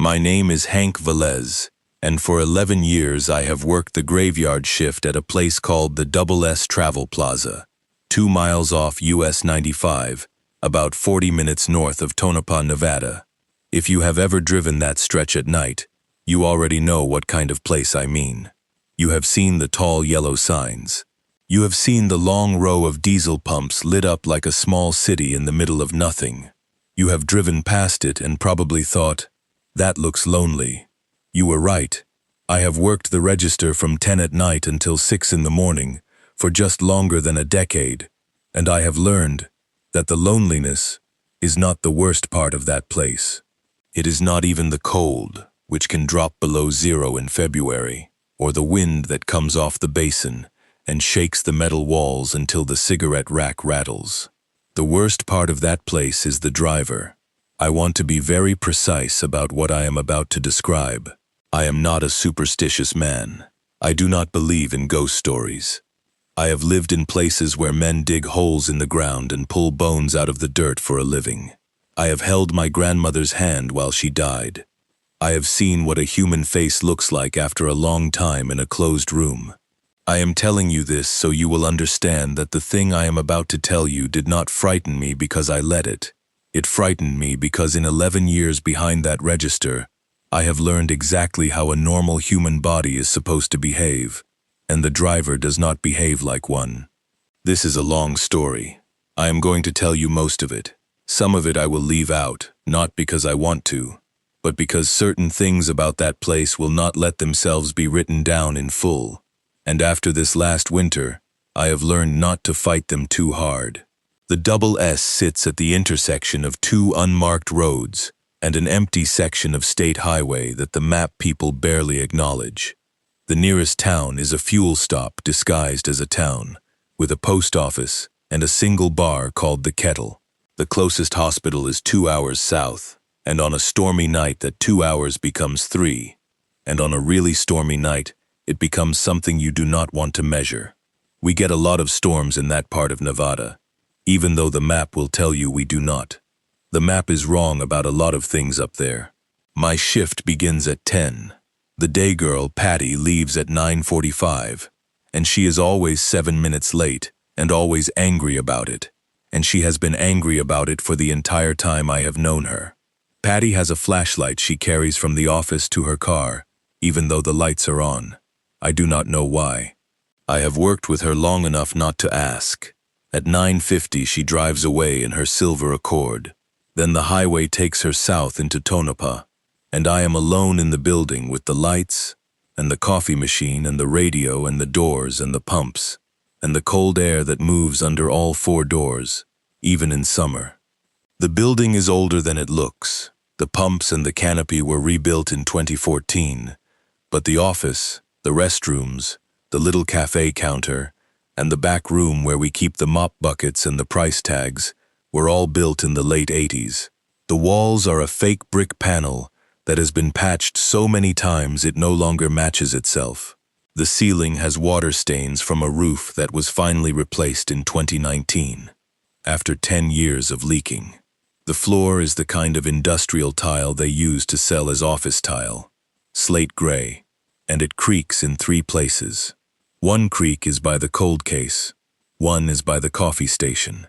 My name is Hank Velez, and for 11 years I have worked the graveyard shift at a place called the Double S Travel Plaza, 2 miles off US 95, about 40 minutes north of Tonopah, Nevada. If you have ever driven that stretch at night, you already know what kind of place I mean. You have seen the tall yellow signs. You have seen the long row of diesel pumps lit up like a small city in the middle of nothing. You have driven past it and probably thought, "That looks lonely." You were right. I have worked the register from 10 at night until 6 in the morning for just longer than a decade, and I have learned that the loneliness is not the worst part of that place. It is not even the cold, which can drop below 0 in February, or the wind that comes off the basin and shakes the metal walls until the cigarette rack rattles. The worst part of that place is the driver. I want to be very precise about what I am about to describe. I am not a superstitious man. I do not believe in ghost stories. I have lived in places where men dig holes in the ground and pull bones out of the dirt for a living. I have held my grandmother's hand while she died. I have seen what a human face looks like after a long time in a closed room. I am telling you this so you will understand that the thing I am about to tell you did not frighten me because I let it. It frightened me because in 11 years behind that register, I have learned exactly how a normal human body is supposed to behave, and the driver does not behave like one. This is a long story. I am going to tell you most of it. Some of it I will leave out, not because I want to, but because certain things about that place will not let themselves be written down in full. And after this last winter, I have learned not to fight them too hard. The Double S sits at the intersection of 2 unmarked roads and an empty section of state highway that the map people barely acknowledge. The nearest town is a fuel stop disguised as a town, with a post office and a single bar called the Kettle. The closest hospital is 2 hours south, and on a stormy night that 2 hours becomes 3, and on a really stormy night, it becomes something you do not want to measure. We get a lot of storms in that part of Nevada, even though the map will tell you we do not. The map is wrong about a lot of things up there. My shift begins at 10. The day girl, Patty, leaves at 9:45, and she is always 7 minutes late and always angry about it, and she has been angry about it for the entire time I have known her. Patty has a flashlight she carries from the office to her car, even though the lights are on. I do not know why. I have worked with her long enough not to ask. At 9:50 she drives away in her silver Accord. Then the highway takes her south into Tonopah, and I am alone in the building with the lights, and the coffee machine, and the radio, and the doors, and the pumps, and the cold air that moves under all 4 doors, even in summer. The building is older than it looks. The pumps and the canopy were rebuilt in 2014, but the office, the restrooms, the little cafe counter, and the back room where we keep the mop buckets and the price tags were all built in the late 80s. The walls are a fake brick panel that has been patched so many times it no longer matches itself. The ceiling has water stains from a roof that was finally replaced in 2019, after 10 years of leaking. The floor is the kind of industrial tile they use to sell as office tile, slate gray, and it creaks in 3 places. One creak is by the cold case, one is by the coffee station,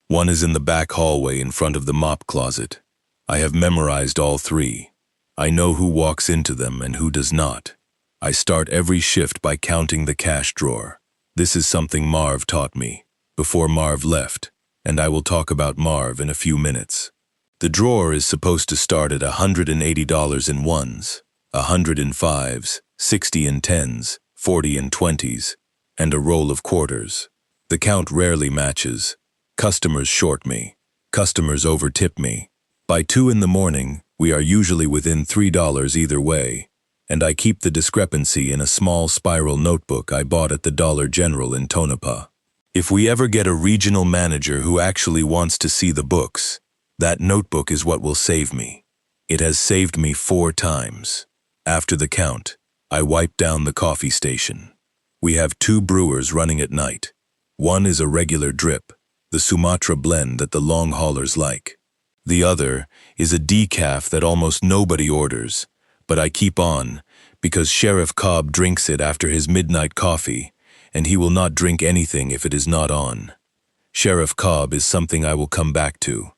one is in the back hallway in front of the mop closet. I have memorized all 3. I know who walks into them and who does not. I start every shift by counting the cash drawer. This is something Marv taught me before Marv left, and I will talk about Marv in a few minutes. The drawer is supposed to start at $180 in ones, 100 in fives, 60 in tens, 40 in 20s, and a roll of quarters. The count rarely matches. Customers short me. Customers overtip me. By 2 in the morning, we are usually within $3 either way, and I keep the discrepancy in a small spiral notebook I bought at the Dollar General in Tonopah. If we ever get a regional manager who actually wants to see the books, that notebook is what will save me. It has saved me 4 times. After the count, I wipe down the coffee station. We have 2 brewers running at night. One is a regular drip, the Sumatra blend that the long haulers like. The other is a decaf that almost nobody orders, but I keep on because Sheriff Cobb drinks it after his midnight coffee, and he will not drink anything if it is not on. Sheriff Cobb is something I will come back to.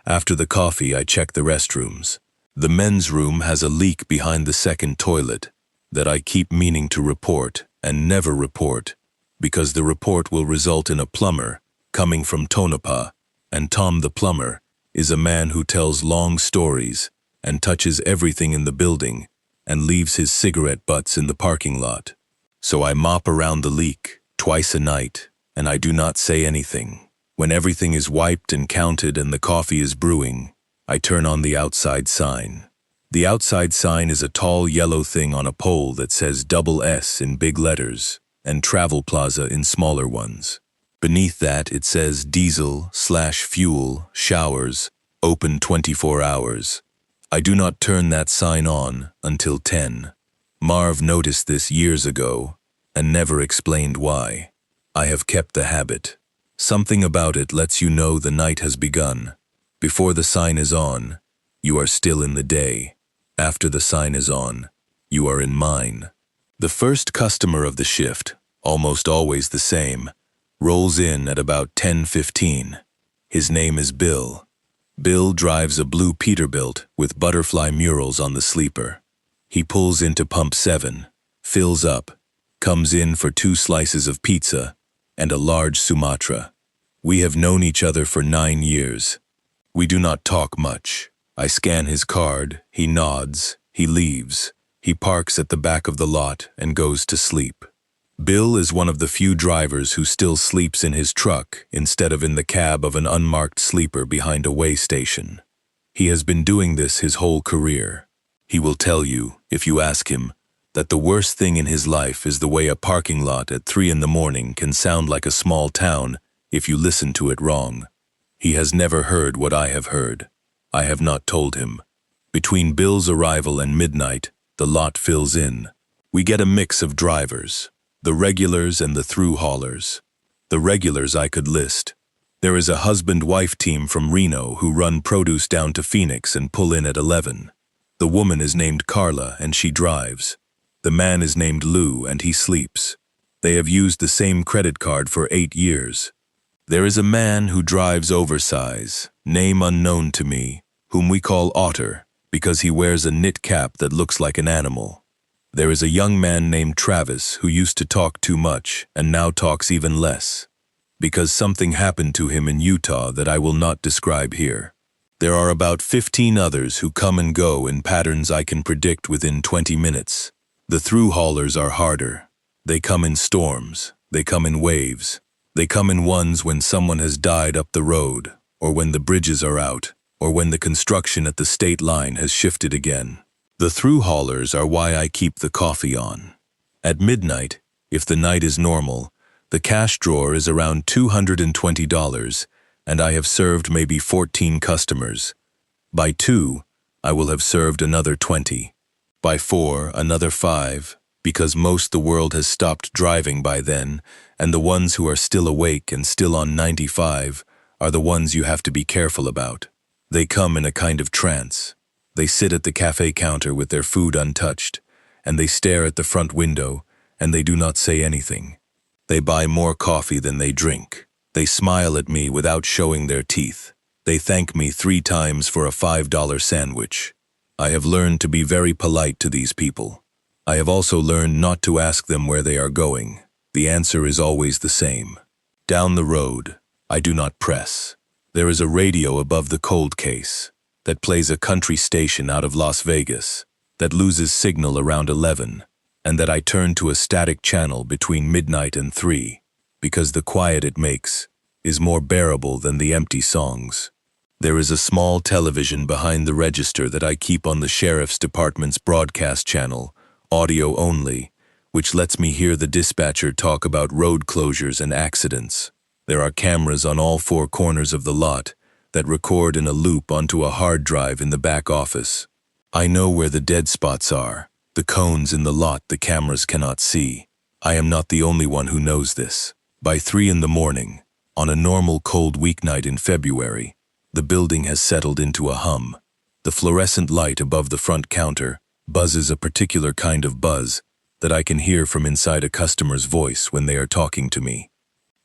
After the coffee, I check the restrooms. The men's room has a leak behind the second toilet that I keep meaning to report and never report, because the report will result in a plumber coming from Tonopah, and Tom the plumber is a man who tells long stories and touches everything in the building and leaves his cigarette butts in the parking lot. So I mop around the leak twice a night, and I do not say anything. When everything is wiped and counted and the coffee is brewing, I turn on the outside sign. The outside sign is a tall yellow thing on a pole that says double S in big letters and Travel Plaza in smaller ones. Beneath that, it says diesel/fuel, showers, open 24 hours. I do not turn that sign on until 10. Marv noticed this years ago and never explained why. I have kept the habit. Something about it lets you know the night has begun. Before the sign is on, you are still in the day. After the sign is on, you are in mine. The first customer of the shift, almost always the same, rolls in at about 10:15. His name is Bill. Bill drives a blue Peterbilt with butterfly murals on the sleeper. He pulls into pump 7, fills up, comes in for 2 slices of pizza and a large Sumatra. We have known each other for 9 years. We do not talk much. I scan his card, he nods, he leaves. He parks at the back of the lot and goes to sleep. Bill is one of the few drivers who still sleeps in his truck instead of in the cab of an unmarked sleeper behind a way station. He has been doing this his whole career. He will tell you, if you ask him, that the worst thing in his life is the way a parking lot at 3 in the morning can sound like a small town if you listen to it wrong. He has never heard what I have heard. I have not told him. Between Bill's arrival and midnight, the lot fills in. We get a mix of drivers, the regulars and the through haulers. The regulars I could list. There is a husband-wife team from Reno who run produce down to Phoenix and pull in at 11. The woman is named Carla and she drives. The man is named Lou and he sleeps. They have used the same credit card for 8 years. There is a man who drives oversize, name unknown to me, whom we call Otter because he wears a knit cap that looks like an animal. There is a young man named Travis who used to talk too much and now talks even less, because something happened to him in Utah that I will not describe here. There are about 15 others who come and go in patterns I can predict within 20 minutes. The through haulers are harder. They come in storms. They come in waves. They come in ones when someone has died up the road, or when the bridges are out, or when the construction at the state line has shifted again. The through haulers are why I keep the coffee on. At midnight, if the night is normal, the cash drawer is around $220, and I have served maybe 14 customers. By 2, I will have served another 20. By 4, another 5, because most the world has stopped driving by then, and the ones who are still awake and still on 95 are the ones you have to be careful about. They come in a kind of trance. They sit at the cafe counter with their food untouched, and they stare at the front window, and they do not say anything. They buy more coffee than they drink. They smile at me without showing their teeth. They thank me 3 times for a $5 sandwich. I have learned to be very polite to these people. I have also learned not to ask them where they are going. The answer is always the same. Down the road, I do not press. There is a radio above the cold case that plays a country station out of Las Vegas that loses signal around 11, and that I turn to a static channel between midnight and 3, because the quiet it makes is more bearable than the empty songs. There is a small television behind the register that I keep on the Sheriff's Department's broadcast channel, audio only, which lets me hear the dispatcher talk about road closures and accidents. There are cameras on all 4 corners of the lot that record in a loop onto a hard drive in the back office. I know where the dead spots are, the cones in the lot the cameras cannot see. I am not the only one who knows this. By 3 in the morning, on a normal cold weeknight in February, The building has settled into a hum. The fluorescent light above the front counter buzzes a particular kind of buzz that I can hear from inside a customer's voice when they are talking to me.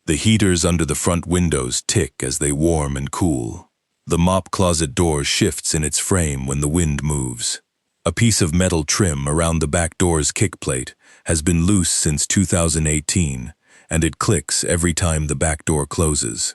The heaters under the front windows tick as they warm and cool. The mop closet door shifts in its frame when the wind moves. A piece of metal trim around the back door's kickplate has been loose since 2018, and it clicks every time the back door closes.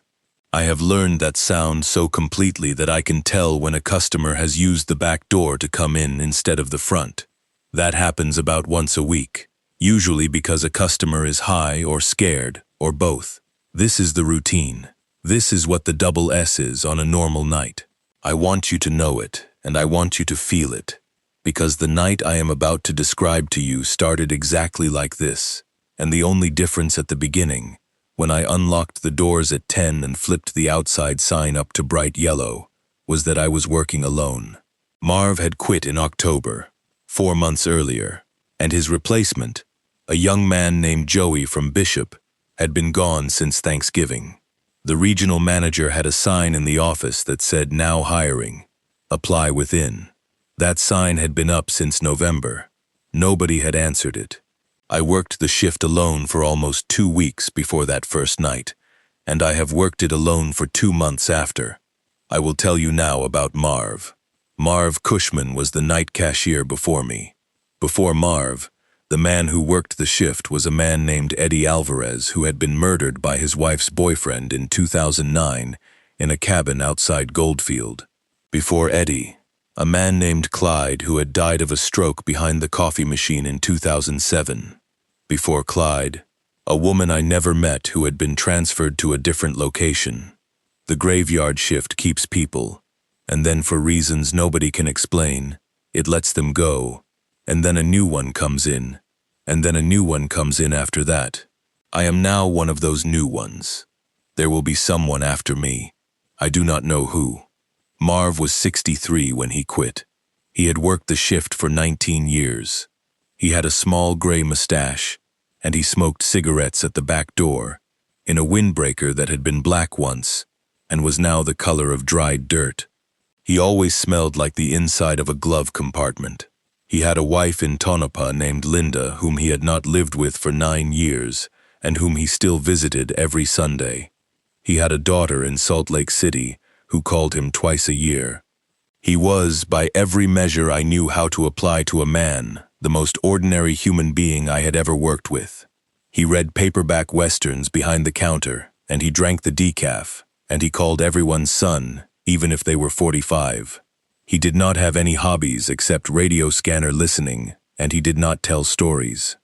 I have learned that sound so completely that I can tell when a customer has used the back door to come in instead of the front. That happens about once a week, usually because a customer is high or scared, or both. This is the routine. This is what the double S is on a normal night. I want you to know it, and I want you to feel it, because the night I am about to describe to you started exactly like this, and the only difference at the beginning, when I unlocked the doors at 10 and flipped the outside sign up to bright yellow, was that I was working alone. Marv had quit in October, 4 months earlier, and his replacement, a young man named Joey from Bishop, had been gone since Thanksgiving. The regional manager had a sign in the office that said "Now hiring. Apply within." That sign had been up since November. Nobody had answered it. I worked the shift alone for almost 2 weeks before that first night, and I have worked it alone for 2 months after. I will tell you now about Marv. Marv Cushman was the night cashier before me. Before Marv, the man who worked the shift was a man named Eddie Alvarez, who had been murdered by his wife's boyfriend in 2009 in a cabin outside Goldfield. Before Eddie, a man named Clyde who had died of a stroke behind the coffee machine in 2007. Before Clyde, a woman I never met who had been transferred to a different location. The graveyard shift keeps people, and then for reasons nobody can explain, it lets them go, and then a new one comes in, and then a new one comes in after that. I am now one of those new ones. There will be someone after me. I do not know who. Marv was 63 when he quit. He had worked the shift for 19 years. He had a small gray mustache, and he smoked cigarettes at the back door, in a windbreaker that had been black once, and was now the color of dried dirt. He always smelled like the inside of a glove compartment. He had a wife in Tonopah named Linda, whom he had not lived with for 9 years, and whom he still visited every Sunday. He had a daughter in Salt Lake City, who called him twice a year. He was, by every measure I knew how to apply to a man, the most ordinary human being I had ever worked with. He read paperback westerns behind the counter, and he drank the decaf, and he called everyone son, even if they were 45. He did not have any hobbies except radio scanner listening, and he did not tell stories.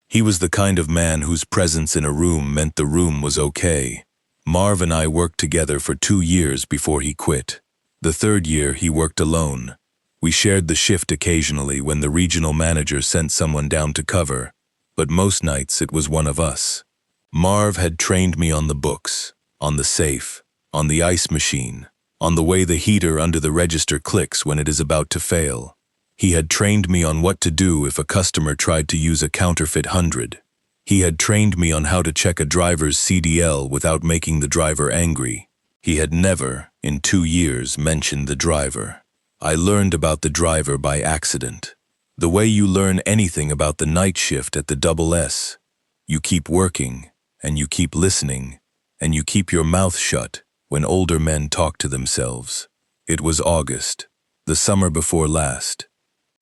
He was the kind of man whose presence in a room meant the room was okay. Marv and I worked together for 2 years before he quit. The 3rd year he worked alone. We shared the shift occasionally when the regional manager sent someone down to cover, but most nights it was one of us. Marv had trained me on the books, on the safe, on the ice machine, on the way the heater under the register clicks when it is about to fail. He had trained me on what to do if a customer tried to use a counterfeit 100. He had trained me on how to check a driver's CDL without making the driver angry. He had never, in 2 years, mentioned the driver. I learned about the driver by accident. The way you learn anything about the night shift at the Double S. You keep working, and you keep listening, and you keep your mouth shut when older men talk to themselves. It was August, the summer before last.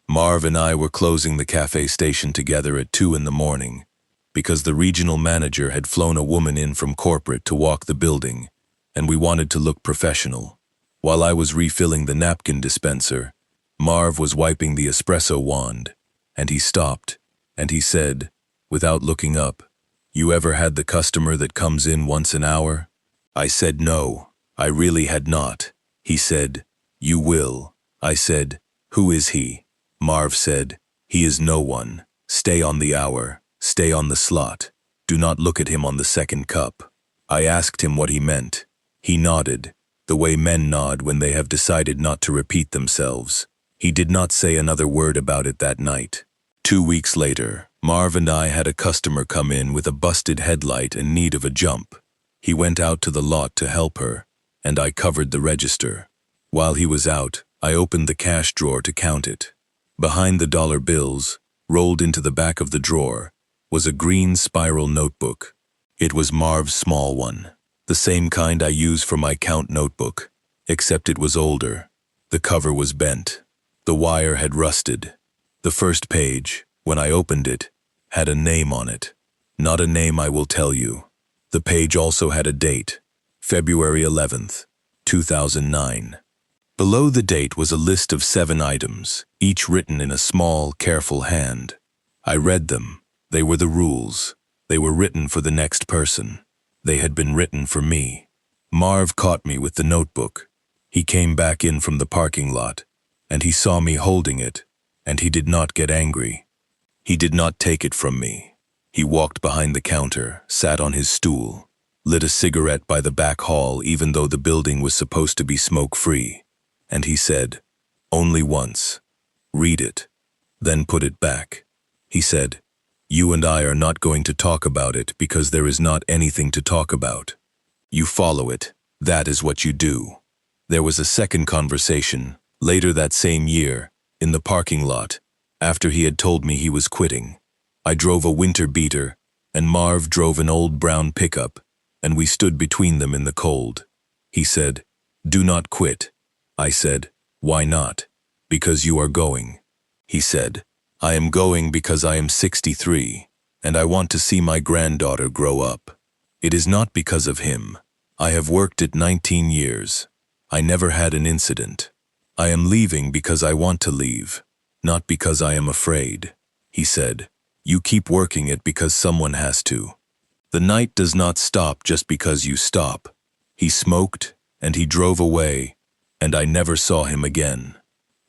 Marv and I were closing the cafe station together at 2 in the morning, because the regional manager had flown a woman in from corporate to walk the building, and we wanted to look professional. While I was refilling the napkin dispenser, Marv was wiping the espresso wand, and he stopped, and he said, without looking up, "You ever had the customer that comes in once an hour?" I said no, I really had not. He said, "You will." I said, "Who is he?" Marv said, "He is no one. Stay on the hour. Stay on the slot. Do not look at him on the second cup." I asked him what he meant. He nodded, the way men nod when they have decided not to repeat themselves. He did not say another word about it that night. 2 weeks later, Marv and I had a customer come in with a busted headlight in need of a jump. He went out to the lot to help her, and I covered the register. While he was out, I opened the cash drawer to count it. Behind the dollar bills, rolled into the back of the drawer, was a green spiral notebook. It was Marv's small one, the same kind I use for my count notebook, except it was older. The cover was bent. The wire had rusted. The first page, when I opened it, had a name on it. Not a name I will tell you. The page also had a date, February 11th, 2009. Below the date was a list of 7 items, each written in a small, careful hand. I read them. They were the rules. They were written for the next person. They had been written for me. Marv caught me with the notebook. He came back in from the parking lot, and he saw me holding it, and he did not get angry. He did not take it from me. He walked behind the counter, sat on his stool, lit a cigarette by the back hall even though the building was supposed to be smoke-free, and he said, "Only once. Read it, then put it back." He said, "You and I are not going to talk about it because there is not anything to talk about. You follow it. That is what you do." There was a second conversation, later that same year, in the parking lot, after he had told me he was quitting. I drove a winter beater, and Marv drove an old brown pickup, and we stood between them in the cold. He said, "Do not quit." I said, "Why not?" "Because you are going." He said, "I am going because I am 63, and I want to see my granddaughter grow up. It is not because of him. I have worked it 19 years. I never had an incident. I am leaving because I want to leave, not because I am afraid." He said, "You keep working it because someone has to. The night does not stop just because you stop." He smoked, and he drove away, and I never saw him again.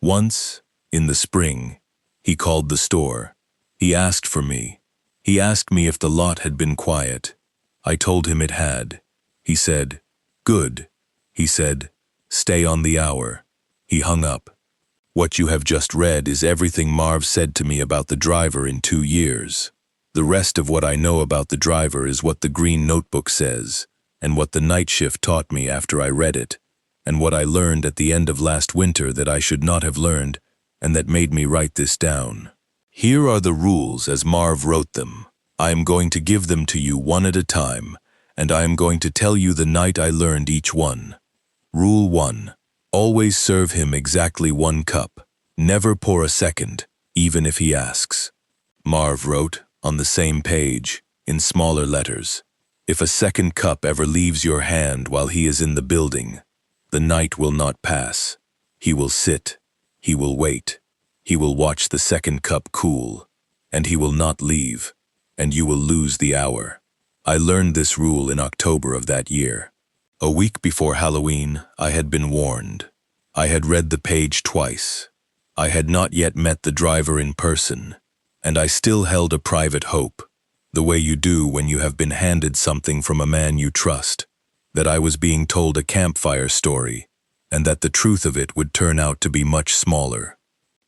Once, in the spring, he called the store. He asked for me. He asked me if the lot had been quiet. I told him it had. He said, "Good." He said, "Stay on the hour." He hung up. What you have just read is everything Marv said to me about the driver in 2 years. The rest of what I know about the driver is what the green notebook says, and what the night shift taught me after I read it, and what I learned at the end of last winter that I should not have learned, and that made me write this down. Here are the rules as Marv wrote them. I am going to give them to you one at a time, and I am going to tell you the night I learned each one. Rule 1. Always serve him exactly 1 cup. Never pour a second, even if he asks. Marv wrote, on the same page, in smaller letters, "If a second cup ever leaves your hand while he is in the building, the night will not pass. He will sit. He will wait. He will watch the second cup cool, and he will not leave, and you will lose the hour." I learned this rule in October of that year. A week before Halloween, I had been warned. I had read the page twice. I had not yet met the driver in person, and I still held a private hope, the way you do when you have been handed something from a man you trust, that I was being told a campfire story, and that the truth of it would turn out to be much smaller.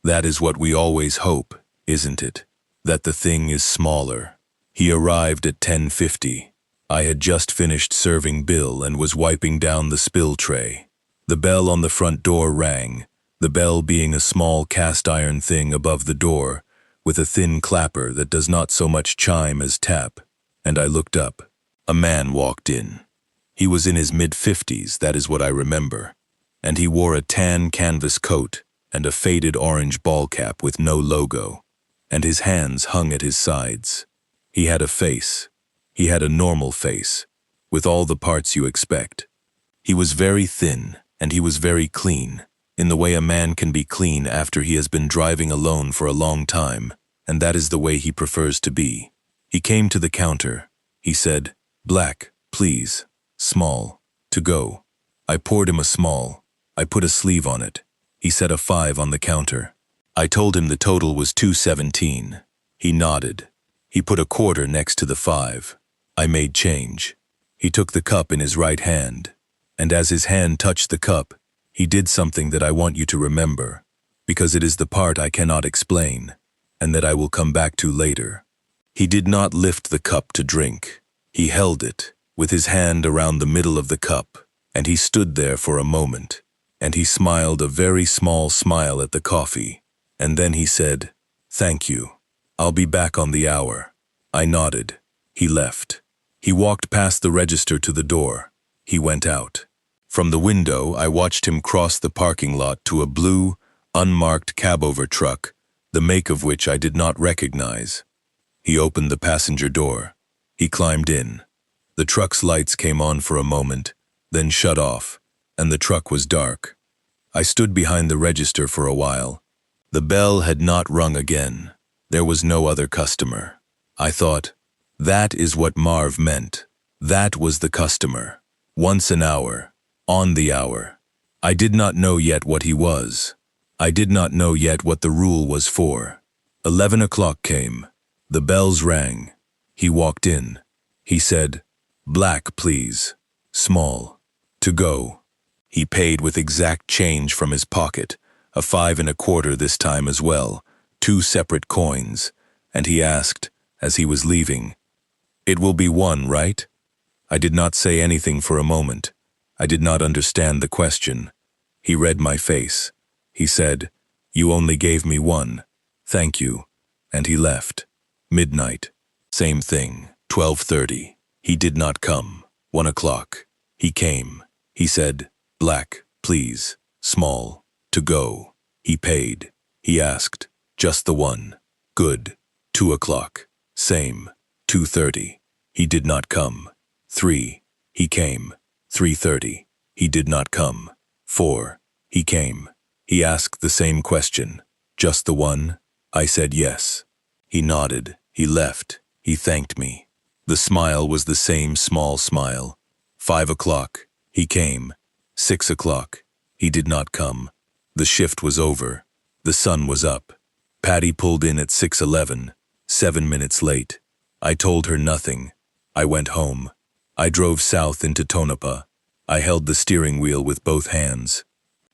That is what we always hope, isn't it? That the thing is smaller. He arrived at 10:50. I had just finished serving Bill and was wiping down the spill tray. The bell on the front door rang, the bell being a small cast-iron thing above the door, with a thin clapper that does not so much chime as tap, and I looked up. A man walked in. He was in his mid-50s, that is what I remember, and he wore a tan canvas coat and a faded orange ball cap with no logo, and his hands hung at his sides. He had a face. He had a normal face, with all the parts you expect. He was very thin, and he was very clean, in the way a man can be clean after he has been driving alone for a long time, and that is the way he prefers to be. He came to the counter. He said, "Black, please, small, to go." I poured him a small. I put a sleeve on it. He set a 5 on the counter. I told him the total was $2.17. He nodded. He put a quarter next to the 5. I made change. He took the cup in his right hand, and as his hand touched the cup, he did something that I want you to remember, because it is the part I cannot explain, and that I will come back to later. He did not lift the cup to drink. He held it, with his hand around the middle of the cup, And he stood there for a moment, and he smiled a very small smile at the coffee, and then he said, "Thank you. I'll be back on the hour." I nodded. He left. He walked past the register to the door. He went out. From the window, I watched him cross the parking lot to a blue, unmarked cabover truck, the make of which I did not recognize. He opened the passenger door. He climbed in. The truck's lights came on for a moment, then shut off, and the truck was dark. I stood behind the register for a while. The bell had not rung again. There was no other customer. I thought, that is what Marv meant. That was the customer. Once an hour. On the hour. I did not know yet what he was. I did not know yet what the rule was for. 11 o'clock came. The bells rang. He walked in. He said, "Black, please. Small. To go." He paid with exact change from his pocket, a 5 1/4 this time as well, 2 separate coins, and he asked, as he was leaving, "It will be 1, right?" I did not say anything for a moment. I did not understand the question. He read my face. He said, "You only gave me 1. Thank you." And he left. Midnight. Same thing. 12:30. He did not come. 1 o'clock. He came. He said, "Black, please. Small. To go." He paid. He asked, "Just the 1. Good." 2 o'clock. Same. 2:30. He did not come. 3. He came. 3:30. He did not come. 4. He came. He asked the same question. "Just the 1?" I said yes. He nodded. He left. He thanked me. The smile was the same small smile. 5 o'clock. He came. 6 o'clock. He did not come. The shift was over. The sun was up. Patty pulled in at 6:11, 7 minutes late. I told her nothing. I went home. I drove south into Tonopah. I held the steering wheel with both hands.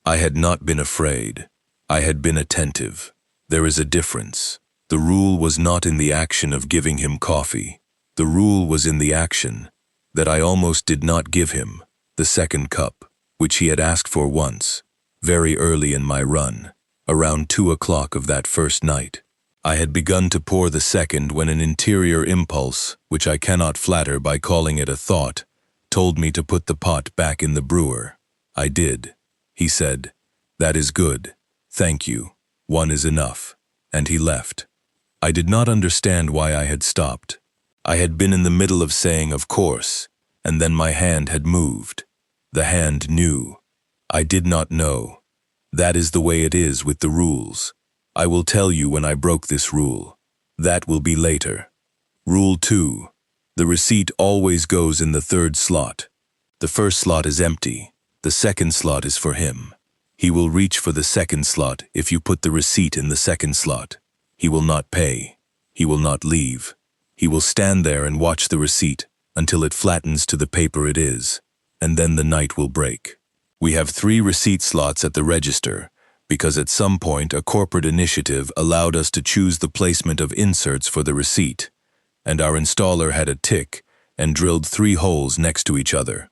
I had not been afraid. I had been attentive. There is a difference. The rule was not in the action of giving him coffee. The rule was in the action that I almost did not give him, the second cup, which he had asked for once, very early in my run, around 2 o'clock of that first night. I had begun to pour the second when an interior impulse, which I cannot flatter by calling it a thought, told me to put the pot back in the brewer. I did. He said, "That is good. Thank you. 1 is enough." And he left. I did not understand why I had stopped. I had been in the middle of saying "of course," and then my hand had moved. The hand knew. I did not know. That is the way it is with the rules. I will tell you when I broke this rule. That will be later. Rule 2. The receipt always goes in the 3rd slot. The first slot is empty. The second slot is for him. He will reach for the second slot if you put the receipt in the second slot. He will not pay. He will not leave. He will stand there and watch the receipt until it flattens to the paper it is, and then the night will break. We have 3 receipt slots at the register because at some point a corporate initiative allowed us to choose the placement of inserts for the receipt, and our installer had a tick and drilled 3 holes next to each other.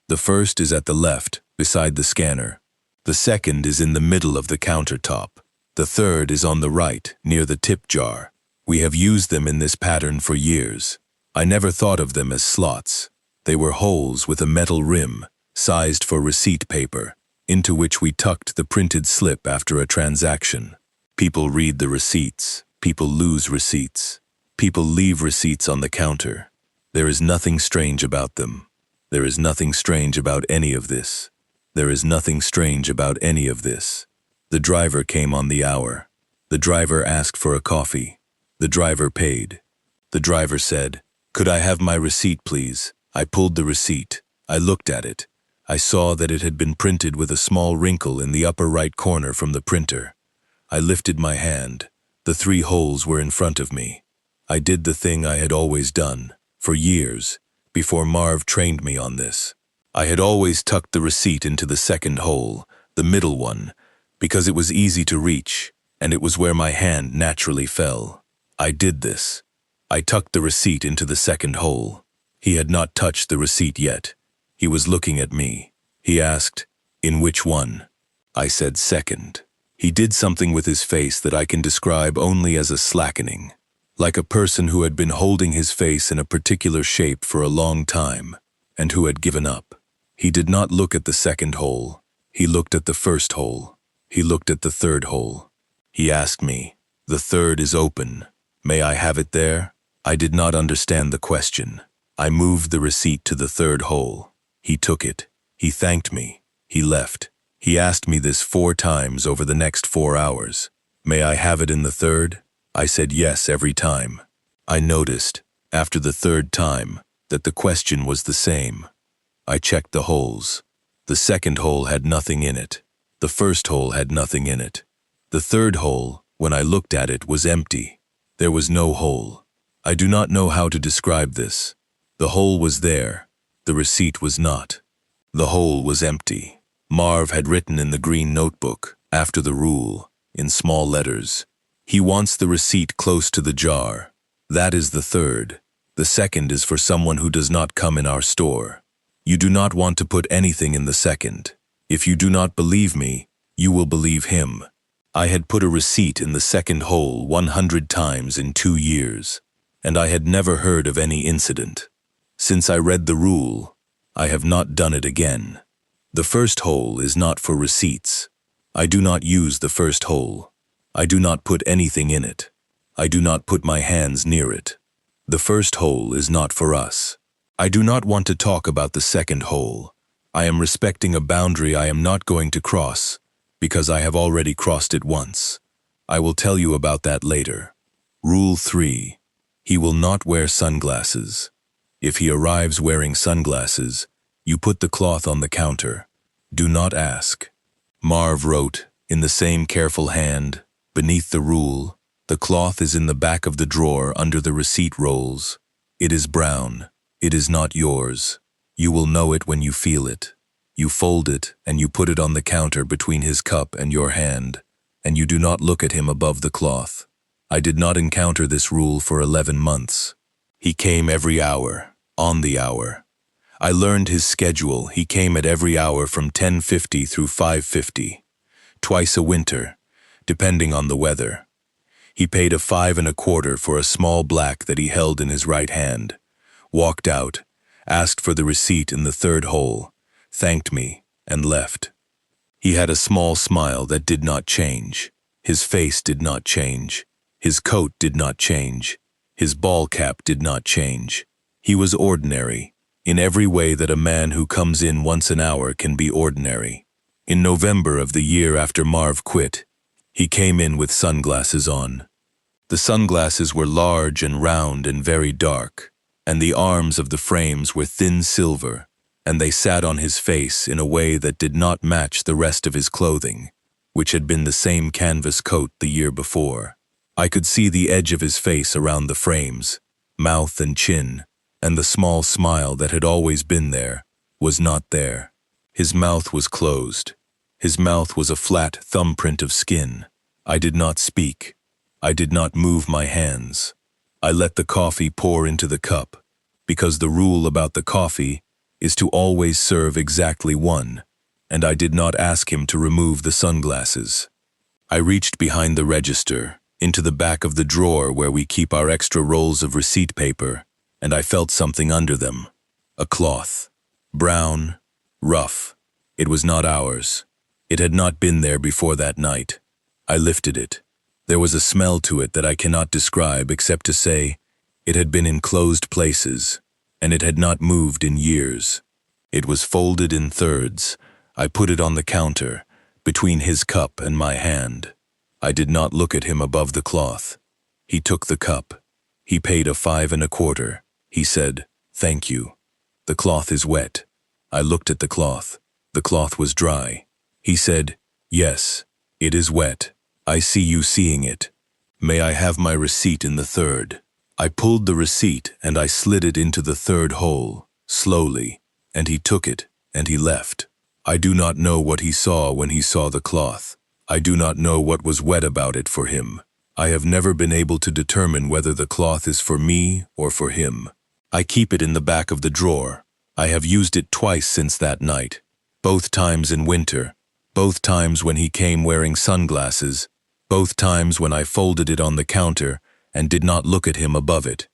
The first is at the left, beside the scanner. The second is in the middle of the countertop. The third is on the right, near the tip jar. We have used them in this pattern for years. I never thought of them as slots. They were holes with a metal rim, sized for receipt paper, into which we tucked the printed slip after a transaction. People read the receipts. People lose receipts. People leave receipts on the counter. There is nothing strange about them. There is nothing strange about any of this. There is nothing strange about any of this. The driver came on the hour. The driver asked for a coffee. The driver paid. The driver said, "Could I have my receipt, please?" I pulled the receipt. I looked at it. I saw that it had been printed with a small wrinkle in the upper right corner from the printer. I lifted my hand. The 3 holes were in front of me. I did the thing I had always done, for years, before Marv trained me on this. I had always tucked the receipt into the second hole, the middle one, because it was easy to reach, and it was where my hand naturally fell. I did this. I tucked the receipt into the second hole. He had not touched the receipt yet. He was looking at me. He asked, "In which one?" I said, "Second." He did something with his face that I can describe only as a slackening, like a person who had been holding his face in a particular shape for a long time, and who had given up. He did not look at the second hole. He looked at the first hole. He looked at the third hole. He asked me, "The third is open. May I have it there?" I did not understand the question. I moved the receipt to the third hole. He took it. He thanked me. He left. He asked me this 4 times over the next 4 hours. "May I have it in the third?" I said yes every time. I noticed, after the 3rd time, that the question was the same. I checked the holes. The second hole had nothing in it. The first hole had nothing in it. The third hole, when I looked at it, was empty. There was no hole. I do not know how to describe this. The hole was there. The receipt was not. The hole was empty. Marv had written in the green notebook, after the rule, in small letters, "He wants the receipt close to the jar. That is the third. The second is for someone who does not come in our store. You do not want to put anything in the second. If you do not believe me, you will believe him." I had put a receipt in the second hole 100 times in 2 years, and I had never heard of any incident. Since I read the rule, I have not done it again. The first hole is not for receipts. I do not use the first hole. I do not put anything in it. I do not put my hands near it. The first hole is not for us. I do not want to talk about the second hole. I am respecting a boundary I am not going to cross, because I have already crossed it once. I will tell you about that later. Rule 3. He will not wear sunglasses. If he arrives wearing sunglasses, you put the cloth on the counter. Do not ask. Marv wrote, in the same careful hand, beneath the rule, "The cloth is in the back of the drawer under the receipt rolls. It is brown. It is not yours. You will know it when you feel it. You fold it and you put it on the counter between his cup and your hand, and you do not look at him above the cloth." I did not encounter this rule for 11 months. He came every hour, on the hour. I learned his schedule. He came at every hour from 10:50 through 5:50, twice a winter, depending on the weather. He paid a 5 1/4 for a small black that he held in his right hand, walked out, asked for the receipt in the third hole, thanked me, and left. He had a small smile that did not change. His face did not change. His coat did not change. His ball cap did not change. He was ordinary, in every way that a man who comes in once an hour can be ordinary. In November of the year after Marv quit, he came in with sunglasses on. The sunglasses were large and round and very dark, and the arms of the frames were thin silver, and they sat on his face in a way that did not match the rest of his clothing, which had been the same canvas coat the year before. I could see the edge of his face around the frames, mouth and chin, and the small smile that had always been there was not there. His mouth was closed. His mouth was a flat thumbprint of skin. I did not speak. I did not move my hands. I let the coffee pour into the cup, because the rule about the coffee is to always serve exactly one, and I did not ask him to remove the sunglasses. I reached behind the register, into the back of the drawer where we keep our extra rolls of receipt paper, and I felt something under them. A cloth. Brown, rough. It was not ours. It had not been there before that night. I lifted it. There was a smell to it that I cannot describe except to say it had been in closed places, and it had not moved in years. It was folded in thirds. I put it on the counter, between his cup and my hand. I did not look at him above the cloth. He took the cup. He paid a 5 1/4. He said, "Thank you. The cloth is wet." I looked at the cloth. The cloth was dry. He said, "Yes, it is wet. I see you seeing it. May I have my receipt in the third?" I pulled the receipt and I slid it into the third hole, slowly, and he took it and he left. I do not know what he saw when he saw the cloth. I do not know what was wet about it for him. I have never been able to determine whether the cloth is for me or for him. I keep it in the back of the drawer. I have used it twice since that night. Both times in winter, both times when he came wearing sunglasses, both times when I folded it on the counter and did not look at him above it.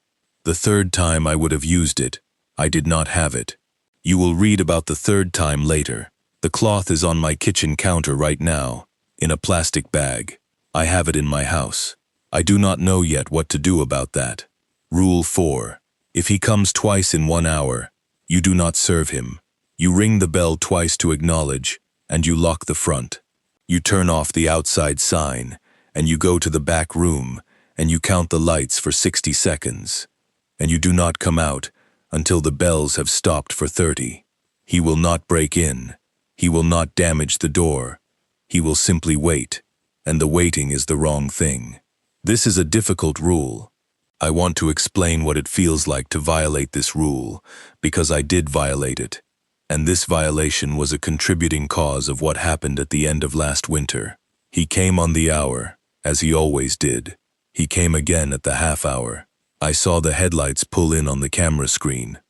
The third time I would have used it, I did not have it. You will read about the third time later. The cloth is on my kitchen counter right now, in a plastic bag. I have it in my house. I do not know yet what to do about that. Rule 4. If he comes twice in 1 hour, you do not serve him. You ring the bell twice to acknowledge, and you lock the front. You turn off the outside sign, and you go to the back room, and you count the lights for 60 seconds. And you do not come out until the bells have stopped for 30. He will not break in. He will not damage the door. He will simply wait, and the waiting is the wrong thing. This is a difficult rule. I want to explain what it feels like to violate this rule, because I did violate it, and this violation was a contributing cause of what happened at the end of last winter. He came on the hour, as he always did. He came again at the half hour. I saw the headlights pull in on the camera screen.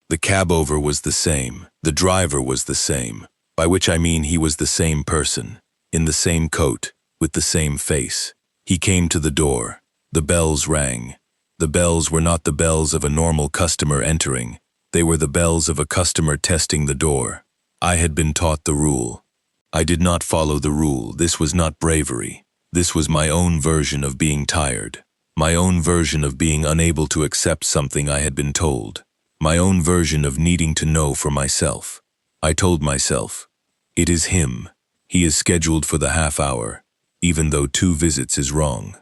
The cab over was the same. The driver was the same, by which I mean he was the same person, in the same coat, with the same face. He came to the door. The bells rang. The bells were not the bells of a normal customer entering. They were the bells of a customer testing the door. I had been taught the rule. I did not follow the rule. This was not bravery. This was my own version of being tired. My own version of being unable to accept something I had been told. My own version of needing to know for myself. I told myself, it is him. He is scheduled for the half hour, even though 2 visits is wrong.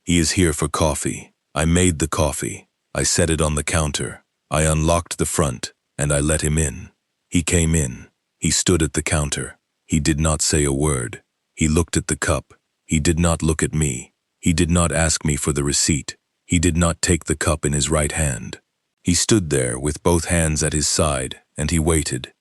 He is here for coffee. I made the coffee. I set it on the counter. I unlocked the front, and I let him in. He came in. He stood at the counter. He did not say a word. He looked at the cup. He did not look at me. He did not ask me for the receipt. He did not take the cup in his right hand. He stood there with both hands at his side, and he waited.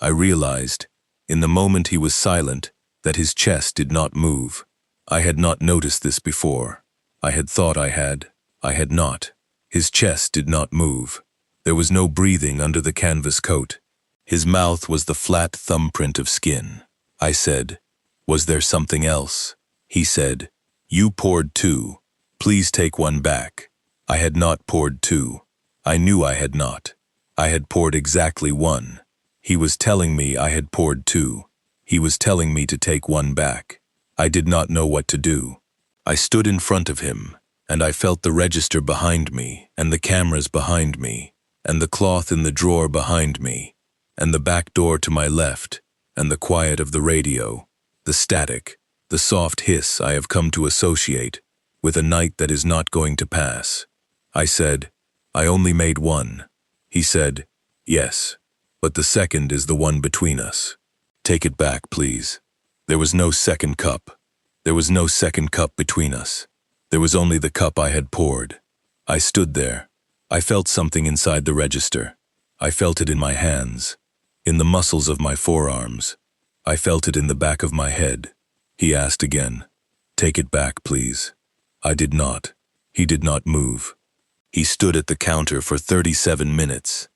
I realized, in the moment he was silent, that his chest did not move. I had not noticed this before. I had thought I had. I had not. His chest did not move. There was no breathing under the canvas coat. His mouth was the flat thumbprint of skin. I said, was there something else? He said, you poured 2. Please take 1 back. I had not poured 2. I knew I had not. I had poured exactly 1. He was telling me I had poured 2. He was telling me to take 1 back. I did not know what to do. I stood in front of him, and I felt the register behind me, and the cameras behind me, and the cloth in the drawer behind me, and the back door to my left, and the quiet of the radio, the static, the soft hiss I have come to associate with a night that is not going to pass. I said, I only made 1. He said, yes, but the second is the one between us. Take it back, please. There was no second cup. There was no second cup between us. There was only the cup I had poured. I stood there. I felt something inside the register. I felt it in my hands, in the muscles of my forearms. I felt it in the back of my head. He asked again, take it back, please. I did not. He did not move. He stood at the counter for 37 minutes.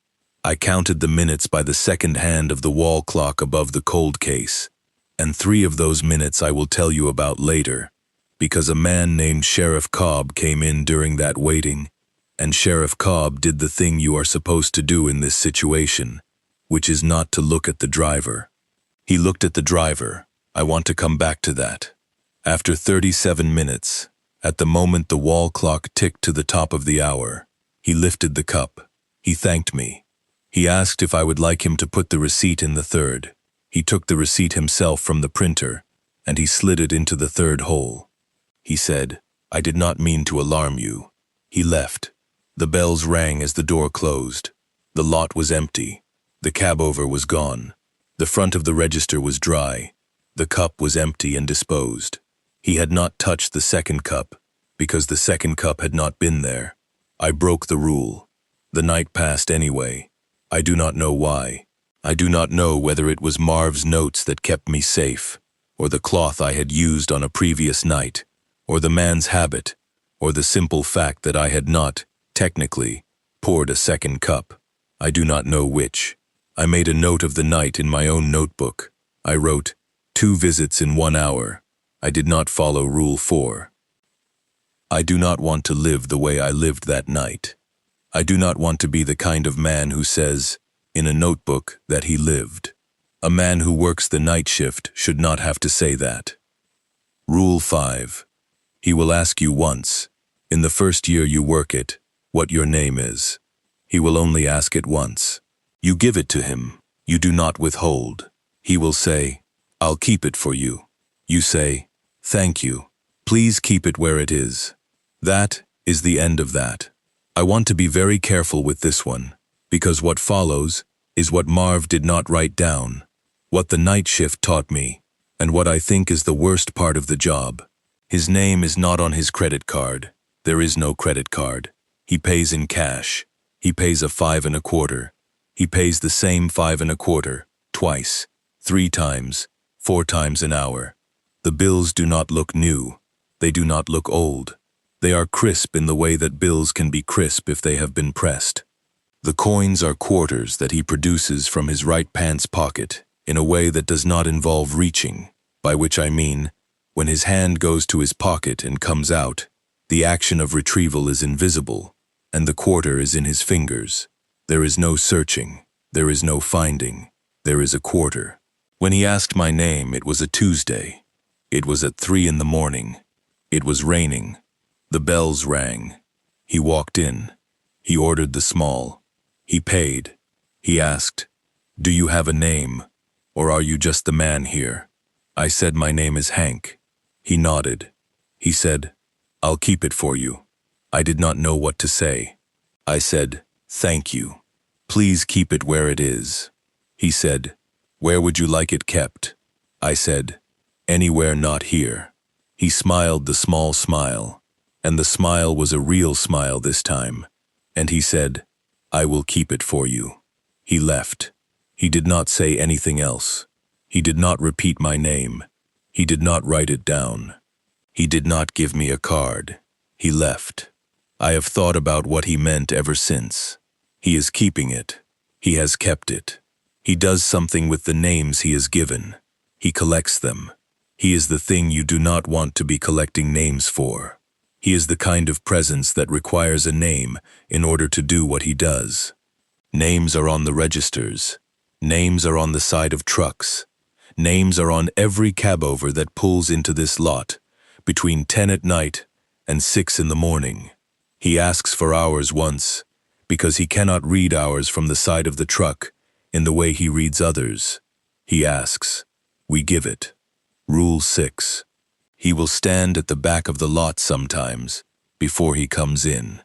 I counted the minutes by the second hand of the wall clock above the cold case, and 3 of those minutes I will tell you about later, because a man named Sheriff Cobb came in during that waiting, and Sheriff Cobb did the thing you are supposed to do in this situation, which is not to look at the driver. He looked at the driver. I want to come back to that. After 37 minutes, at the moment the wall clock ticked to the top of the hour, he lifted the cup. He thanked me. He asked if I would like him to put the receipt in the third. He took the receipt himself from the printer, and he slid it into the third hole. He said, I did not mean to alarm you. He left. The bells rang as the door closed. The lot was empty. The cab over was gone. The front of the register was dry. The cup was empty and disposed. He had not touched the second cup, because the second cup had not been there. I broke the rule. The night passed anyway. I do not know why. I do not know whether it was Marv's notes that kept me safe, or the cloth I had used on a previous night, or the man's habit, or the simple fact that I had not, technically, poured a second cup. I do not know which. I made a note of the night in my own notebook. I wrote, 2 visits in 1 hour. I did not follow Rule 4. I do not want to live the way I lived that night. I do not want to be the kind of man who says, in a notebook, that he lived. A man who works the night shift should not have to say that. Rule 5. He will ask you once, in the first year you work it, what your name is. He will only ask it once. You give it to him. You do not withhold. He will say, I'll keep it for you. You say, thank you. Please keep it where it is. That is the end of that. I want to be very careful with this one, because what follows is what Marv did not write down, what the night shift taught me, and what I think is the worst part of the job. His name is not on his credit card. There is no credit card. He pays in cash. He pays a 5 1/4. He pays the same 5 1/4, twice, 3 times, 4 times an hour. The bills do not look new. They do not look old. They are crisp in the way that bills can be crisp if they have been pressed. The coins are quarters that he produces from his right pants pocket in a way that does not involve reaching, by which I mean, when his hand goes to his pocket and comes out, the action of retrieval is invisible, and the quarter is in his fingers. There is no searching. There is no finding. There is a quarter. When he asked my name, it was a Tuesday. It was at 3 in the morning. It was raining. The bells rang. He walked in. He ordered the small. He paid. He asked, do you have a name, or are you just the man here? I said my name is Hank. He nodded. He said, I'll keep it for you. I did not know what to say. I said, thank you. Please keep it where it is. He said, where would you like it kept? I said, anywhere not here. He smiled the small smile, and the smile was a real smile this time, and he said, I will keep it for you. He left. He did not say anything else. He did not repeat my name. He did not write it down. He did not give me a card. He left. I have thought about what he meant ever since. He is keeping it. He has kept it. He does something with the names he is given. He collects them. He is the thing you do not want to be collecting names for. He is the kind of presence that requires a name in order to do what he does. Names are on the registers. Names are on the side of trucks. Names are on every cabover that pulls into this lot between 10 at night and 6 in the morning. He asks for ours once because he cannot read ours from the side of the truck in the way he reads others. He asks. We give it. Rule 6. He will stand at the back of the lot sometimes before he comes in.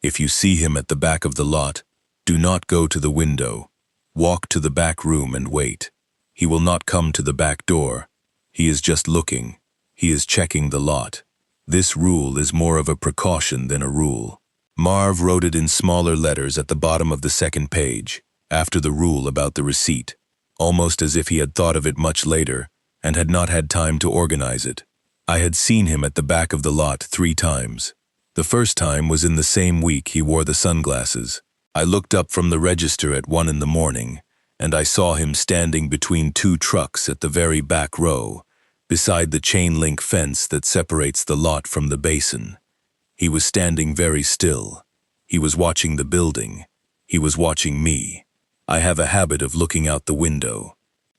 If you see him at the back of the lot, do not go to the window. Walk to the back room and wait. He will not come to the back door. He is just looking. He is checking the lot. This rule is more of a precaution than a rule. Marv wrote it in smaller letters at the bottom of the second page, after the rule about the receipt, almost as if he had thought of it much later and had not had time to organize it. I had seen him at the back of the lot 3 times. The first time was in the same week he wore the sunglasses. I looked up from the register at 1 in the morning, and I saw him standing between 2 trucks at the very back row, beside the chain-link fence that separates the lot from the basin. He was standing very still. He was watching the building. He was watching me. I have a habit of looking out the window.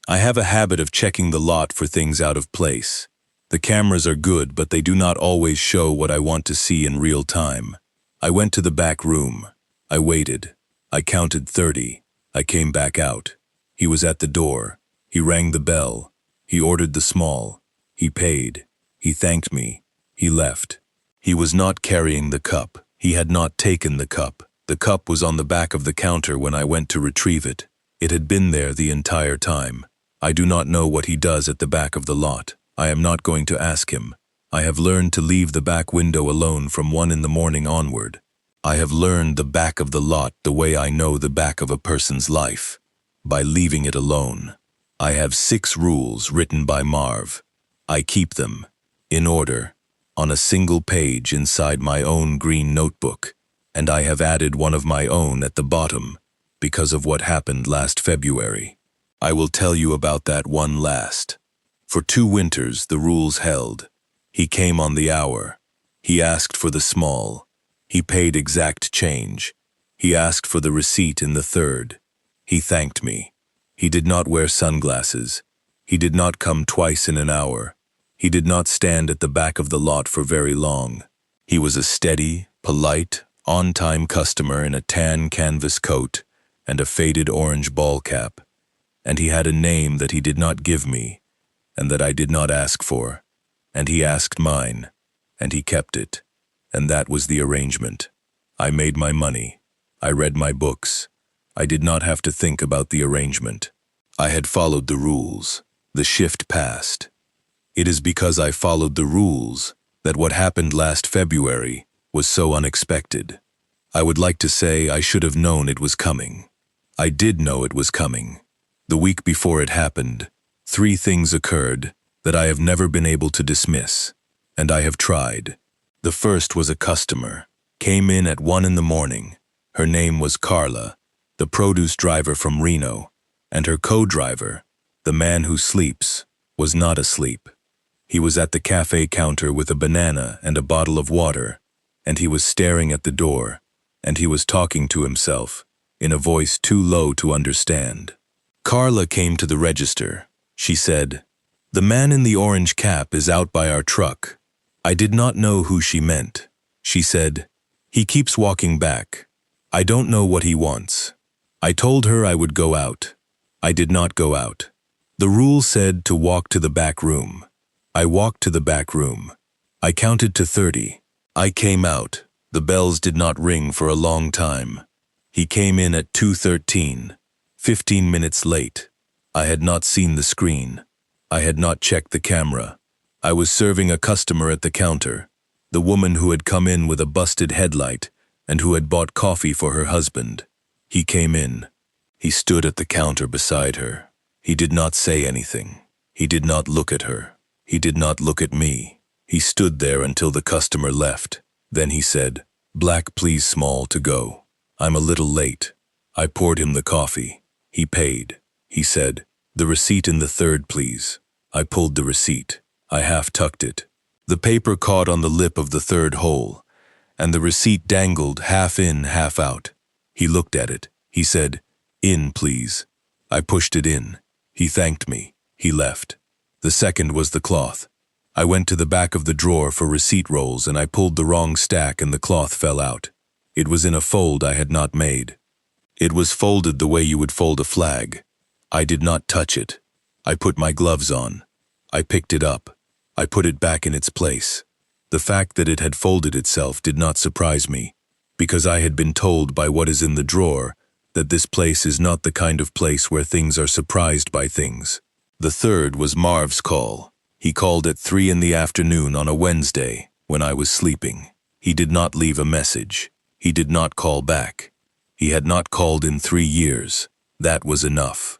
I have a habit of checking the lot for things out of place. The cameras are good, but they do not always show what I want to see in real time. I went to the back room. I waited. I counted 30. I came back out. He was at the door. He rang the bell. He ordered the small. He paid. He thanked me. He left. He was not carrying the cup. He had not taken the cup. The cup was on the back of the counter when I went to retrieve it. It had been there the entire time. I do not know what he does at the back of the lot. I am not going to ask him. I have learned to leave the back window alone from 1 in the morning onward. I have learned the back of the lot the way I know the back of a person's life, by leaving it alone. I have 6 rules written by Marv. I keep them, in order, on a single page inside my own green notebook, and I have added one of my own at the bottom, because of what happened last February. I will tell you about that one last. For 2 winters the rules held. He came on the hour. He asked for the small. He paid exact change. He asked for the receipt in the third. He thanked me. He did not wear sunglasses. He did not come twice in an hour. He did not stand at the back of the lot for very long. He was a steady, polite, on-time customer in a tan canvas coat and a faded orange ball cap. And he had a name that he did not give me, and that I did not ask for. And he asked mine, and he kept it. And that was the arrangement. I made my money. I read my books. I did not have to think about the arrangement. I had followed the rules. The shift passed. It is because I followed the rules that what happened last February was so unexpected. I would like to say I should have known it was coming. I did know it was coming. The week before it happened, 3 things occurred that I have never been able to dismiss, and I have tried. The first was a customer. Came in at 1 in the morning. Her name was Carla, the produce driver from Reno, and her co-driver, the man who sleeps, was not asleep. He was at the cafe counter with a banana and a bottle of water, and he was staring at the door, and he was talking to himself, in a voice too low to understand. Carla came to the register. She said, "The man in the orange cap is out by our truck." I did not know who she meant. She said, "He keeps walking back. I don't know what he wants." I told her I would go out. I did not go out. The rule said to walk to the back room. I walked to the back room. I counted to 30. I came out. The bells did not ring for a long time. He came in at 2:13, 15 minutes late. I had not seen the screen. I had not checked the camera. I was serving a customer at the counter, the woman who had come in with a busted headlight and who had bought coffee for her husband. He came in. He stood at the counter beside her. He did not say anything. He did not look at her. He did not look at me. He stood there until the customer left. Then he said, "Black, please, small, to go. I'm a little late." I poured him the coffee. He paid. He said, "The receipt in the third, please." I pulled the receipt. I half-tucked it. The paper caught on the lip of the third hole, and the receipt dangled half in, half out. He looked at it. He said, "In, please." I pushed it in. He thanked me. He left. The second was the cloth. I went to the back of the drawer for receipt rolls and I pulled the wrong stack and the cloth fell out. It was in a fold I had not made. It was folded the way you would fold a flag. I did not touch it. I put my gloves on. I picked it up. I put it back in its place. The fact that it had folded itself did not surprise me, because I had been told by what is in the drawer that this place is not the kind of place where things are surprised by things. The third was Marv's call. He called at 3 in the afternoon on a Wednesday when I was sleeping. He did not leave a message. He did not call back. He had not called in 3 years. That was enough.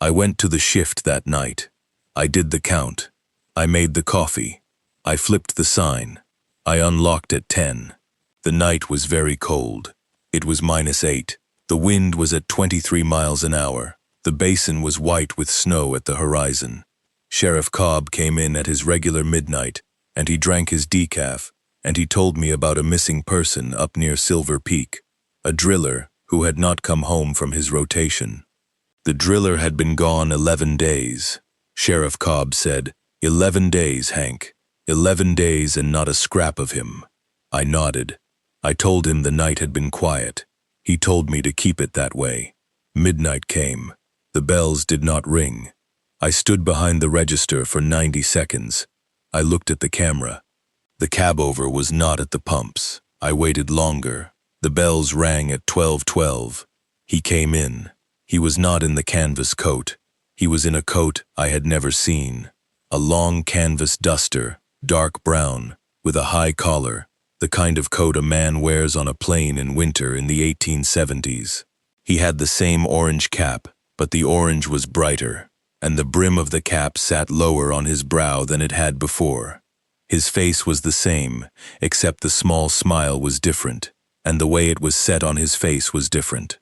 I went to the shift that night. I did the count. I made the coffee. I flipped the sign. I unlocked at 10. The night was very cold. It was -8. The wind was at 23 miles an hour. The basin was white with snow at the horizon. Sheriff Cobb came in at his regular midnight, and he drank his decaf, and he told me about a missing person up near Silver Peak, a driller who had not come home from his rotation. The driller had been gone 11 days. Sheriff Cobb said, "11 days, Hank. 11 days and not a scrap of him." I nodded. I told him the night had been quiet. He told me to keep it that way. Midnight came. The bells did not ring. I stood behind the register for 90 seconds. I looked at the camera. The cab-over was not at the pumps. I waited longer. The bells rang at 12:12. He came in. He was not in the canvas coat. He was in a coat I had never seen. A long canvas duster, dark brown, with a high collar, the kind of coat a man wears on a plane in winter in the 1870s. He had the same orange cap, but the orange was brighter, and the brim of the cap sat lower on his brow than it had before. His face was the same, except the small smile was different, and the way it was set on his face was different.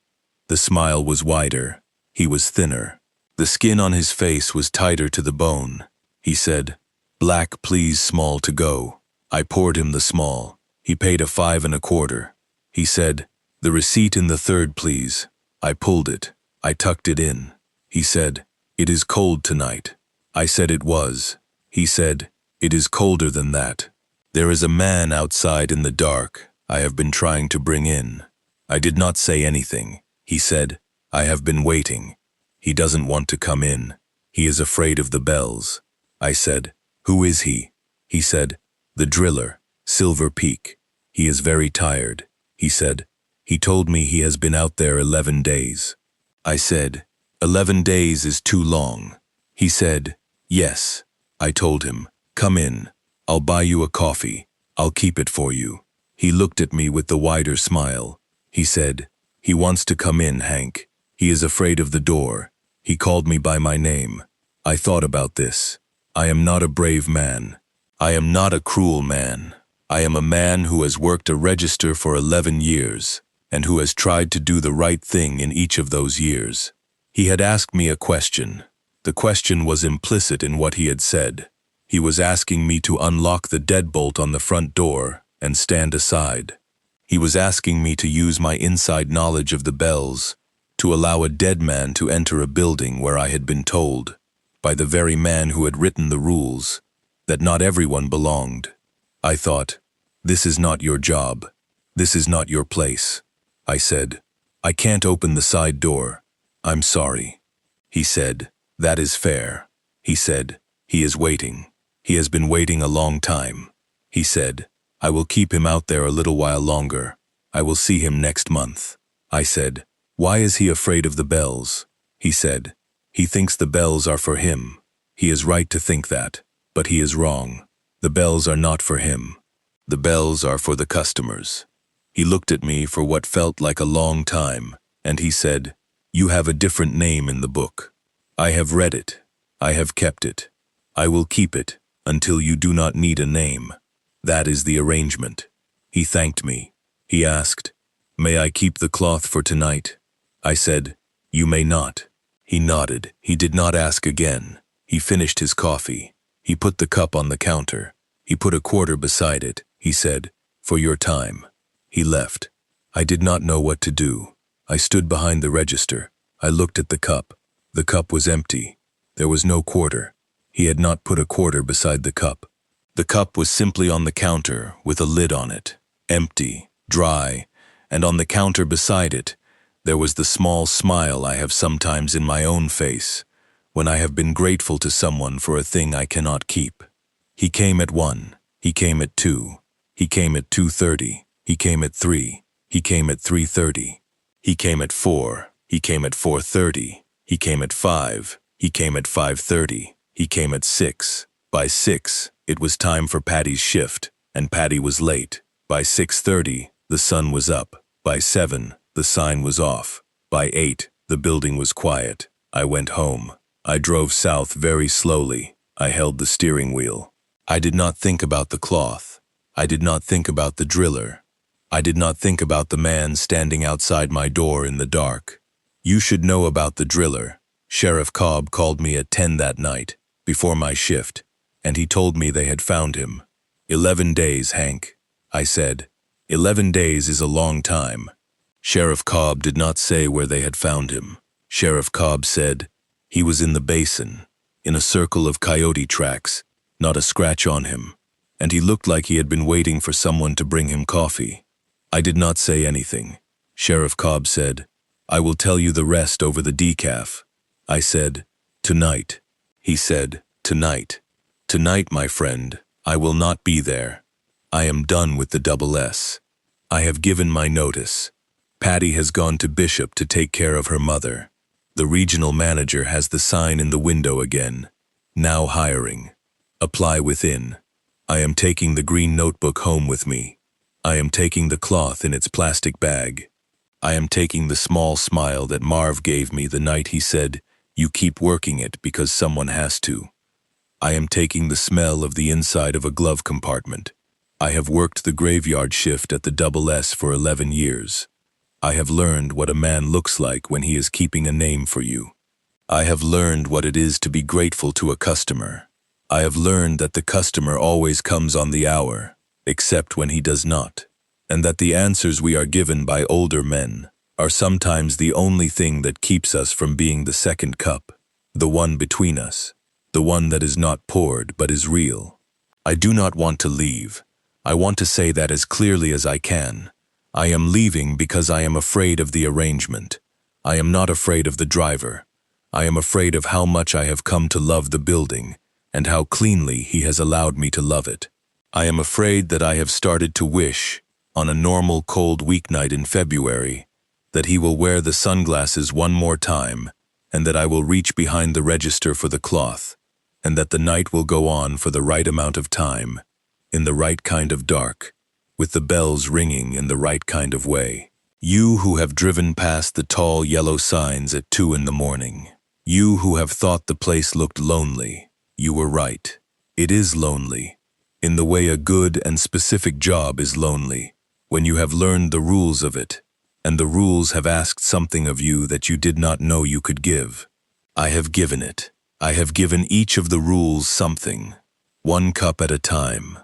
The smile was wider. He was thinner. The skin on his face was tighter to the bone. He said, "Black, please, small to go." I poured him the small. He paid a 5 1/4. He said, "The receipt in the third, please." I pulled it. I tucked it in. He said, "It is cold tonight." I said it was. He said, "It is colder than that. There is a man outside in the dark I have been trying to bring in." I did not say anything. He said, "I have been waiting. He doesn't want to come in. He is afraid of the bells." I said, "Who is he?" He said, "The driller, Silver Peak. He is very tired." He said, "He told me he has been out there 11 days. I said, "11 days is too long." He said, "Yes." I told him, "Come in. I'll buy you a coffee. I'll keep it for you." He looked at me with the wider smile. He said, "He wants to come in, Hank. He is afraid of the door." He called me by my name. I thought about this. I am not a brave man. I am not a cruel man. I am a man who has worked a register for 11 years, and who has tried to do the right thing in each of those years. He had asked me a question. The question was implicit in what he had said. He was asking me to unlock the deadbolt on the front door and stand aside. He was asking me to use my inside knowledge of the bells to allow a dead man to enter a building where I had been told, by the very man who had written the rules, that not everyone belonged. I thought, "This is not your job. This is not your place." I said, "I can't open the side door. I'm sorry." He said, "That is fair." He said, "He is waiting. He has been waiting a long time." He said, "I will keep him out there a little while longer. I will see him next month." I said, "Why is he afraid of the bells?" He said, "He thinks the bells are for him. He is right to think that, but he is wrong. The bells are not for him. The bells are for the customers." He looked at me for what felt like a long time, and he said, "You have a different name in the book. I have read it. I have kept it. I will keep it until you do not need a name. That is the arrangement." He thanked me. He asked, "May I keep the cloth for tonight?" I said, "You may not." He nodded. He did not ask again. He finished his coffee. He put the cup on the counter. He put a quarter beside it. He said, "For your time." He left. I did not know what to do. I stood behind the register. I looked at the cup. The cup was empty. There was no quarter. He had not put a quarter beside the cup. The cup was simply on the counter with a lid on it, empty, dry, and on the counter beside it, there was the small smile I have sometimes in my own face when I have been grateful to someone for a thing I cannot keep. He came at 1. He came at 2. He came at 2:30. He came at 3. He came at 3:30. He came at 4. He came at 4:30. He came at 5. He came at 5:30. He came at 6. By 6, it was time for Patty's shift, and Patty was late. By 6:30, the sun was up. By 7, the sign was off. By 8, the building was quiet. I went home. I drove south very slowly. I held the steering wheel. I did not think about the cloth. I did not think about the driller. I did not think about the man standing outside my door in the dark. You should know about the driller. Sheriff Cobb called me at 10 that night, before my shift, and he told me they had found him. 11 days, Hank. I said, 11 days is a long time. Sheriff Cobb did not say where they had found him. Sheriff Cobb said, he was in the basin, in a circle of coyote tracks, not a scratch on him, and he looked like he had been waiting for someone to bring him coffee. I did not say anything. Sheriff Cobb said, I will tell you the rest over the decaf. I said, tonight. He said, tonight. Tonight, my friend, I will not be there. I am done with the Double S. I have given my notice. Patty has gone to Bishop to take care of her mother. The regional manager has the sign in the window again. Now hiring. Apply within. I am taking the green notebook home with me. I am taking the cloth in its plastic bag. I am taking the small smile that Marv gave me the night he said, you keep working it because someone has to. I am taking the smell of the inside of a glove compartment. I have worked the graveyard shift at the Double S for 11 years. I have learned what a man looks like when he is keeping a name for you. I have learned what it is to be grateful to a customer. I have learned that the customer always comes on the hour, except when he does not, and that the answers we are given by older men are sometimes the only thing that keeps us from being the second cup, the one between us, the one that is not poured but is real. I do not want to leave. I want to say that as clearly as I can. I am leaving because I am afraid of the arrangement. I am not afraid of the driver. I am afraid of how much I have come to love the building and how cleanly he has allowed me to love it. I am afraid that I have started to wish, on a normal cold weeknight in February, that he will wear the sunglasses one more time and that I will reach behind the register for the cloth and that the night will go on for the right amount of time, in the right kind of dark, with the bells ringing in the right kind of way. You who have driven past the tall yellow signs at 2 in the morning, you who have thought the place looked lonely, you were right. It is lonely, in the way a good and specific job is lonely, when you have learned the rules of it, and the rules have asked something of you that you did not know you could give. I have given it. I have given each of the rules something, 1 cup at a time,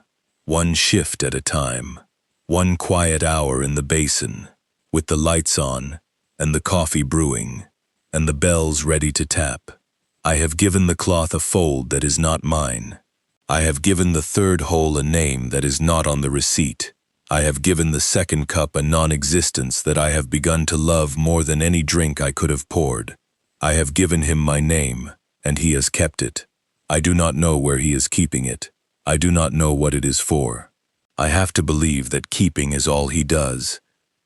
1 shift at a time, 1 quiet hour in the basin, with the lights on, and the coffee brewing, and the bells ready to tap. I have given the cloth a fold that is not mine. I have given the 3rd hole a name that is not on the receipt. I have given the 2nd cup a non-existence that I have begun to love more than any drink I could have poured. I have given him my name, and he has kept it. I do not know where he is keeping it. I do not know what it is for. I have to believe that keeping is all he does,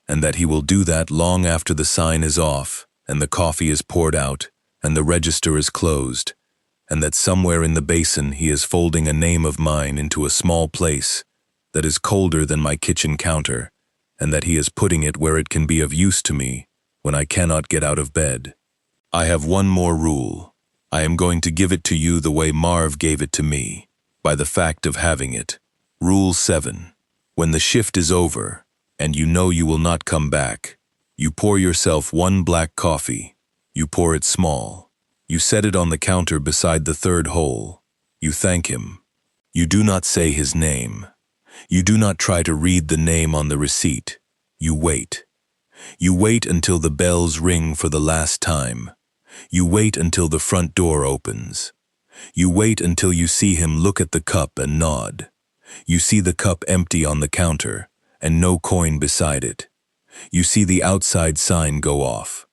and that he will do that long after the sign is off, and the coffee is poured out, and the register is closed, and that somewhere in the basin he is folding a name of mine into a small place that is colder than my kitchen counter, and that he is putting it where it can be of use to me when I cannot get out of bed. I have one more rule. I am going to give it to you the way Marv gave it to me, by the fact of having it. Rule 7. When the shift is over, and you know you will not come back, you pour yourself 1 black coffee. You pour it small. You set it on the counter beside the 3rd hole. You thank him. You do not say his name. You do not try to read the name on the receipt. You wait. You wait until the bells ring for the last time. You wait until the front door opens. You wait until you see him look at the cup and nod. You see the cup empty on the counter and no coin beside it. You see the outside sign go off.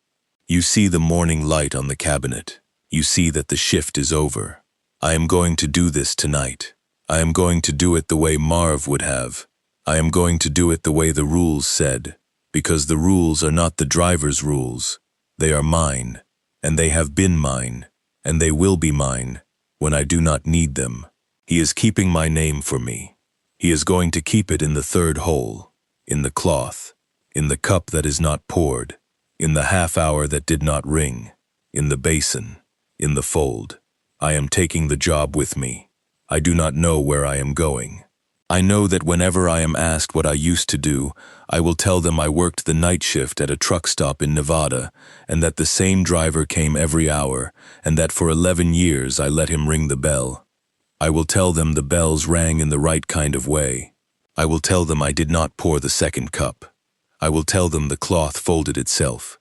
You see the morning light on the cabinet. You see that the shift is over. I am going to do this tonight. I am going to do it the way Marv would have. I am going to do it the way the rules said, because the rules are not the driver's rules. They are mine, and they have been mine, and they will be mine when I do not need them. He is keeping my name for me. He is going to keep it in the 3rd hole, in the cloth, in the cup that is not poured, in the half hour that did not ring, in the basin, in the fold. I am taking the job with me. I do not know where I am going. I know that whenever I am asked what I used to do, I will tell them I worked the night shift at a truck stop in Nevada, and that the same driver came every hour, and that for 11 years I let him ring the bell. I will tell them the bells rang in the right kind of way. I will tell them I did not pour the 2nd cup. I will tell them the cloth folded itself.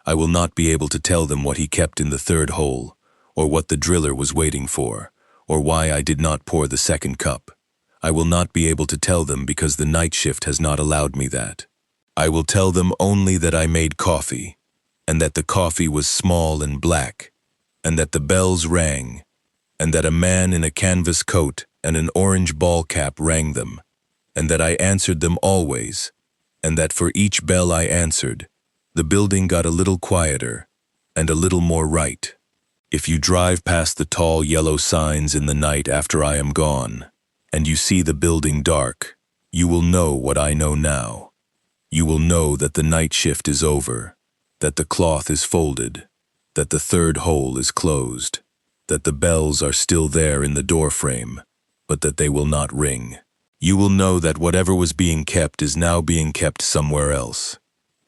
I will not be able to tell them what he kept in the 3rd hole, or what the driller was waiting for, or why I did not pour the 2nd cup. I will not be able to tell them because the night shift has not allowed me that. I will tell them only that I made coffee, and that the coffee was small and black, and that the bells rang, and that a man in a canvas coat and an orange ball cap rang them, and that I answered them always, and that for each bell I answered, the building got a little quieter and a little more right. If you drive past the tall yellow signs in the night after I am gone, and you see the building dark, you will know what I know now. You will know that the night shift is over, that the cloth is folded, that the 3rd hole is closed, that the bells are still there in the doorframe, but that they will not ring. You will know that whatever was being kept is now being kept somewhere else.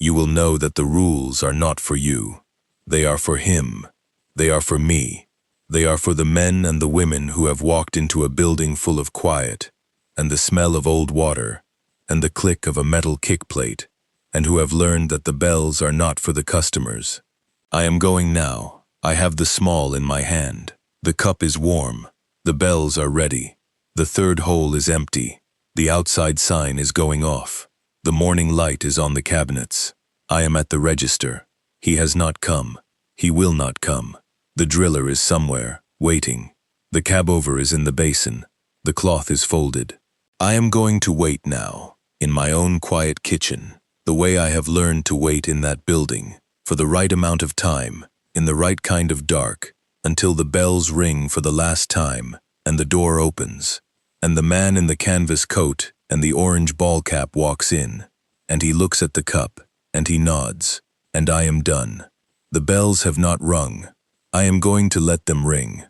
you will know that the rules are not for you. They are for him. They are for me. They are for the men and the women who have walked into a building full of quiet, and the smell of old water, and the click of a metal kick plate, and who have learned that the bells are not for the customers. I am going now. I have the small in my hand. The cup is warm. The bells are ready. The third hole is empty. The outside sign is going off. The morning light is on the cabinets. I am at the register. He has not come. He will not come. The driller is somewhere, waiting. The cab over is in the basin. The cloth is folded. I am going to wait now, in my own quiet kitchen, the way I have learned to wait in that building, for the right amount of time, in the right kind of dark, until the bells ring for the last time, and the door opens, and the man in the canvas coat and the orange ball cap walks in, and he looks at the cup, and he nods, and I am done. The bells have not rung. I am going to let them ring.